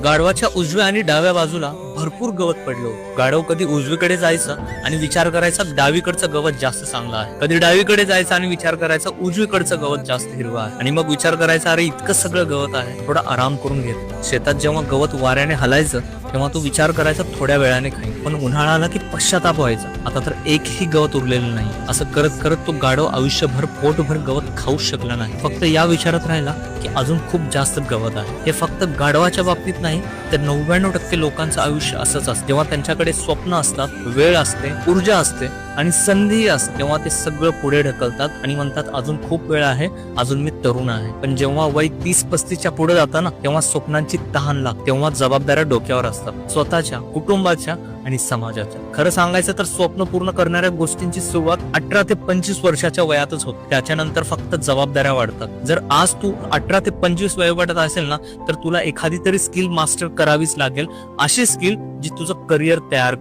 गाढवाच्या उजव्या आणि डाव्या बाजूला भरपूर गवत पडलं होतं. गाढव कधी उजवीकडे जायचं आणि विचार करायचा डावीकडचं गवत जास्त चांगलं आहे, कधी डावीकडे जायचं आणि विचार करायचा उजवीकडचं गवत जास्त हिरवं आहे, आणि मग विचार करायचा अरे इतकं सगळं गवत आहे, थोडा आराम करून घेत. शेतात जेव्हा गवत वाऱ्याने हलायचं तेव्हा तो विचार करायचा थोड्या वेळाने खाईन, पण उन्हाळा आला की पश्चाताप व्हायचा, आता तर एकही गवत उरलेलं नाही. असं करत करत तो गाढव आयुष्यभर पोटभर गवत खाऊच शकला नाही. फक्त या विचारात राहिला की अजून खूप जास्त गवत आहे. हे फक्त गाढवाच्या बाबतीत नाही तर 99% लोकांचं आयुष्य असंच असतं. जेव्हा त्यांच्याकडे स्वप्न असतात, वेळ असते, ऊर्जा असते आणि संधी असते, तेव्हा ते सगळं पुढे ढकलतात आणि म्हणतात अजून खूप वेळ आहे, अजून मी तरुण आहे. पण जेव्हा वय 30-35च्या पुढे जातं ना, तेव्हा स्वप्नांची तहान लागते, तेव्हा जबाबदाऱ्या डोक्यावर असतात, स्वतःच्या, कुटुंबाच्या आणि समाजाच्या. खरं सांगायचं तर स्वप्न पूर्ण करणाऱ्या गोष्टींची सुरुवात 18 ते 25 वर्षाच्या वयातच होते. त्याच्यानंतर फक्त जबाबदाऱ्या वाढतात. जर आज तू 18 ते 25 वयोगटात असेल ना, तर तुला एखादी तरी स्किल मास्टर करावीच लागेल, अशी स्किल जी तुझं करिअर तयार